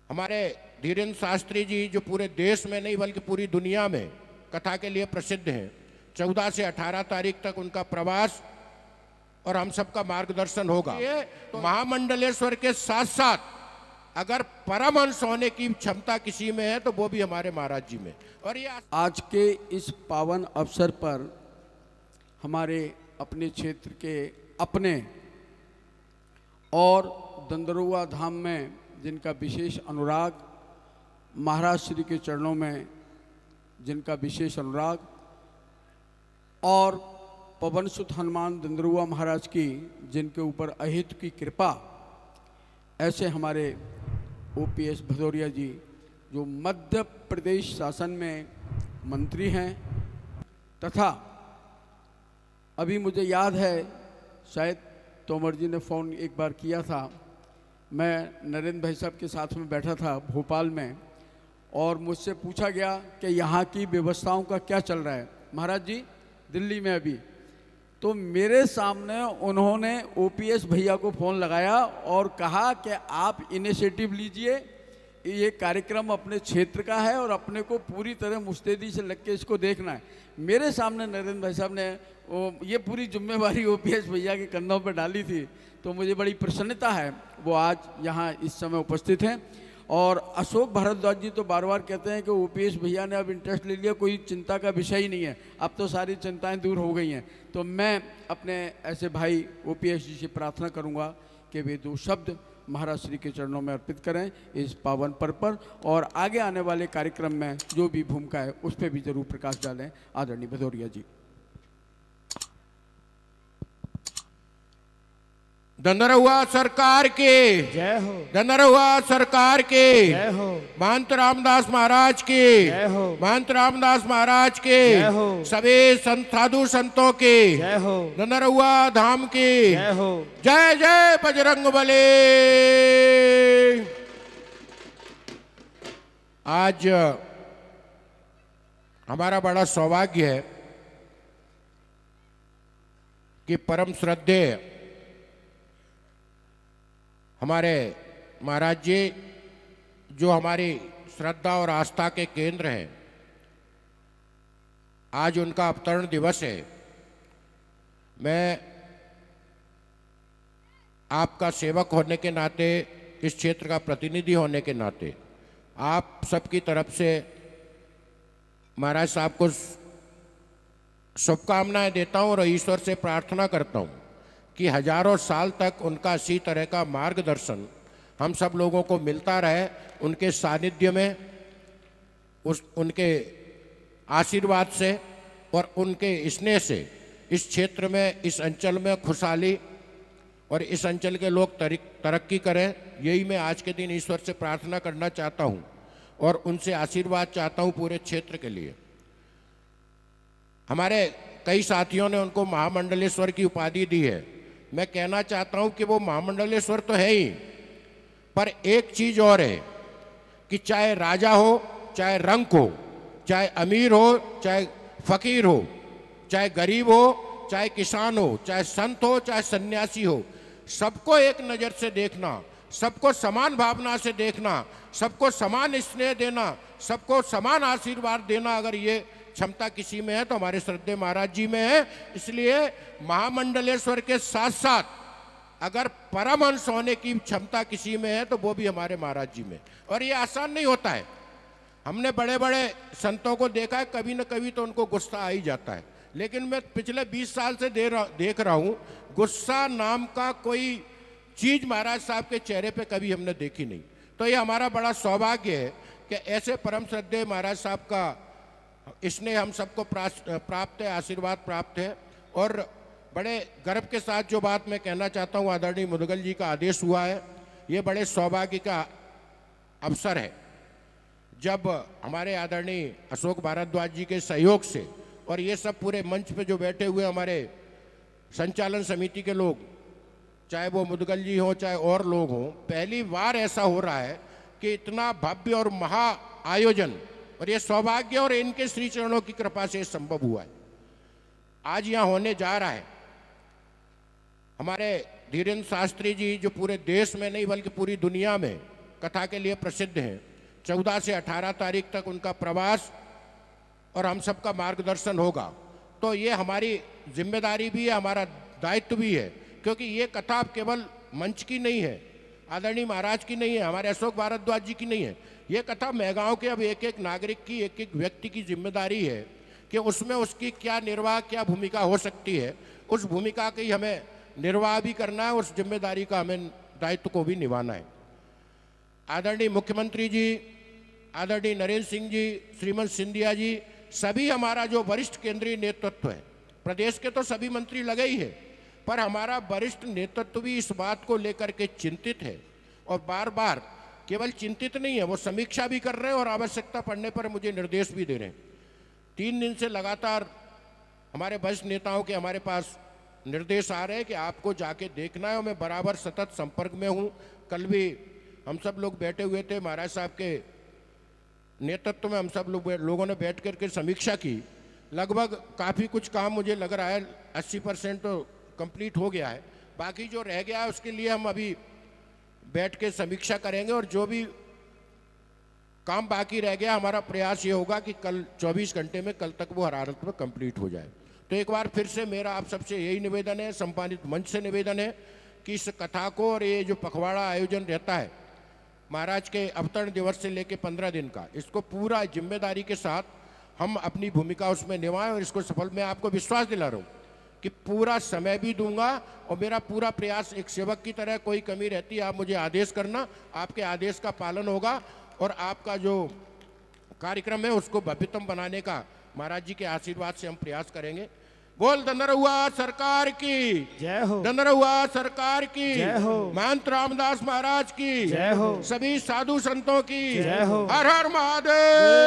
हमारे धीरेन्द्र शास्त्री जी जो पूरे देश में नहीं बल्कि पूरी दुनिया में कथा के लिए प्रसिद्ध हैं। 14 से 18 तारीख तक उनका प्रवास और हम सबका मार्गदर्शन होगा। ये तो महामंडलेश्वर के साथ साथ अगर परमहंस होने की क्षमता किसी में है तो वो भी हमारे महाराज जी में। और ये आज के इस पावन अवसर पर हमारे अपने क्षेत्र के अपने और दंदरुआ धाम में जिनका विशेष अनुराग, महाराज श्री के चरणों में जिनका विशेष अनुराग, और पवन सुत हनुमान दंदरुआ महाराज की जिनके ऊपर अहित की कृपा, ऐसे हमारे OPS भदौरिया जी जो मध्य प्रदेश शासन में मंत्री हैं, तथा अभी मुझे याद है शायद तोमर जी ने फ़ोन एक बार किया था, मैं नरेंद्र भाई साहब के साथ में बैठा था भोपाल में और मुझसे पूछा गया कि यहाँ की व्यवस्थाओं का क्या चल रहा है महाराज जी दिल्ली में अभी। तो मेरे सामने उन्होंने OPS भैया को फ़ोन लगाया और कहा कि आप इनिशिएटिव लीजिए, ये कार्यक्रम अपने क्षेत्र का है और अपने को पूरी तरह मुस्तैदी से लग के इसको देखना है। मेरे सामने नरेंद्र भाई साहब ने ये पूरी जिम्मेवारी OPS भैया के कंधों पर डाली थी, तो मुझे बड़ी प्रसन्नता है वो आज यहाँ इस समय उपस्थित हैं। और अशोक भारद्वाज जी तो बार बार कहते हैं कि OPS भैया ने अब इंटरेस्ट ले लिया, कोई चिंता का विषय ही नहीं है, अब तो सारी चिंताएं दूर हो गई हैं। तो मैं अपने ऐसे भाई OPS जी से प्रार्थना करूंगा कि वे 2 शब्द महाराज श्री के चरणों में अर्पित करें इस पावन पर्व पर, और आगे आने वाले कार्यक्रम में जो भी भूमिका है उस पर भी जरूर प्रकाश डालें। आदरणीय भदौरिया जी। दंदरुआ सरकार की जय हो, दंदरुआ सरकार की जय हो, महंत रामदास महाराज की जय हो, महंत रामदास महाराज की जय हो, सभी संत साधु संतों की जय हो, दंदरुआ धाम की जय हो। जय जय बजरंगबली। आज हमारा बड़ा सौभाग्य है कि परम श्रद्धेय हमारे महाराज जी जो हमारी श्रद्धा और आस्था के केंद्र हैं, आज उनका अवतरण दिवस है। मैं आपका सेवक होने के नाते, इस क्षेत्र का प्रतिनिधि होने के नाते आप सबकी तरफ से महाराज साहब को शुभकामनाएं देता हूं और ईश्वर से प्रार्थना करता हूं कि हजारों साल तक उनका इसी तरह का मार्गदर्शन हम सब लोगों को मिलता रहे। उनके सानिध्य में, उनके आशीर्वाद से और उनके स्नेह से इस क्षेत्र में, इस अंचल में खुशहाली और इस अंचल के लोग तरक्की करें, यही मैं आज के दिन ईश्वर से प्रार्थना करना चाहता हूं और उनसे आशीर्वाद चाहता हूं पूरे क्षेत्र के लिए। हमारे कई साथियों ने उनको महामंडलेश्वर की उपाधि दी है। मैं कहना चाहता हूं कि वो महामंडलेश्वर तो है ही, पर एक चीज और है कि चाहे राजा हो, चाहे रंक हो, चाहे अमीर हो, चाहे फकीर हो, चाहे गरीब हो, चाहे किसान हो, चाहे संत हो, चाहे सन्यासी हो, सबको एक नज़र से देखना, सबको समान भावना से देखना, सबको समान स्नेह देना, सबको समान आशीर्वाद देना, अगर ये क्षमता किसी में है तो हमारे श्रद्धेय महाराज जी में है। इसलिए महामंडलेश्वर के साथ साथ अगर परमहंस होने की क्षमता किसी में है तो वो भी हमारे महाराज जी में। और ये आसान नहीं होता है। हमने बड़े बड़े संतों को देखा है, कभी न कभी तो उनको गुस्सा आ ही जाता है, लेकिन मैं पिछले 20 साल से देख रहा हूँ गुस्सा नाम का कोई चीज महाराज साहब के चेहरे पे कभी हमने देखी नहीं। तो ये हमारा बड़ा सौभाग्य है कि ऐसे परम श्रद्धेय महाराज साहब का इसने हम सबको प्राप्त है, आशीर्वाद प्राप्त है। और बड़े गर्व के साथ जो बात मैं कहना चाहता हूँ, आदरणीय मुदगल जी का आदेश हुआ है, ये बड़े सौभाग्य का अवसर है जब हमारे आदरणीय अशोक भारद्वाज जी के सहयोग से और ये सब पूरे मंच पे जो बैठे हुए हमारे संचालन समिति के लोग, चाहे वो मुदगल जी हों चाहे और लोग हों, पहली बार ऐसा हो रहा है कि इतना भव्य और महा आयोजन, और ये सौभाग्य और इनके श्री चरणों की कृपा से संभव हुआ है, आज यहाँ होने जा रहा है। हमारे धीरेन्द्र शास्त्री जी जो पूरे देश में नहीं बल्कि पूरी दुनिया में कथा के लिए प्रसिद्ध हैं। 14 से 18 तारीख तक उनका प्रवास और हम सबका मार्गदर्शन होगा। तो ये हमारी जिम्मेदारी भी है, हमारा दायित्व भी है, क्योंकि ये कथा केवल मंच की नहीं है, आदरणीय महाराज की नहीं है, हमारे अशोक भारद्वाज जी की नहीं है। ये कथा मैगांव के अब एक एक नागरिक की, एक एक व्यक्ति की जिम्मेदारी है कि उसमें उसकी क्या निर्वाह, क्या भूमिका हो सकती है। उस भूमिका की हमें निर्वाह भी करना है, उस जिम्मेदारी का हमें दायित्व को भी निभाना है। आदरणीय मुख्यमंत्री जी, आदरणीय नरेंद्र सिंह जी, श्रीमंत सिंधिया जी, सभी हमारा जो वरिष्ठ केंद्रीय नेतृत्व है, प्रदेश के तो सभी मंत्री लगे ही है, पर हमारा वरिष्ठ नेतृत्व भी इस बात को लेकर के चिंतित है और बार बार केवल चिंतित नहीं है, वो समीक्षा भी कर रहे हैं और आवश्यकता पड़ने पर मुझे निर्देश भी दे रहे हैं। 3 दिन से लगातार हमारे वरिष्ठ नेताओं के हमारे पास निर्देश आ रहे हैं कि आपको जाके देखना है, और मैं बराबर सतत संपर्क में हूँ। कल भी हम सब लोग बैठे हुए थे, महाराज साहब के नेतृत्व में हम सब लोगों ने बैठ करके समीक्षा की। लगभग काफ़ी कुछ काम मुझे लग रहा है 80% तो कंप्लीट हो गया है, बाकी जो रह गया है उसके लिए हम अभी बैठ के समीक्षा करेंगे, और जो भी काम बाकी रह गया हमारा प्रयास ये होगा कि कल 24 घंटे में, कल तक वो हरारत में कंप्लीट हो जाए। तो एक बार फिर से मेरा आप सबसे यही निवेदन है, सम्मानित मंच से निवेदन है कि इस कथा को और ये जो पखवाड़ा आयोजन रहता है महाराज के अवतरण दिवस से लेकर 15 दिन का, इसको पूरा जिम्मेदारी के साथ हम अपनी भूमिका उसमें निभाएं और इसको सफल। मैं आपको विश्वास दिला रहा हूँ कि पूरा समय भी दूंगा और मेरा पूरा प्रयास एक सेवक की तरह, कोई कमी रहती है आप मुझे आदेश करना, आपके आदेश का पालन होगा और आपका जो कार्यक्रम है उसको भव्यतम बनाने का महाराज जी के आशीर्वाद से हम प्रयास करेंगे। बोल धनरहुआ सरकार की जय हो, धनरहुआ सरकार की जय हो, महंत रामदास महाराज की जय हो, सभी साधु संतों की जय हो। हर हर महादेव।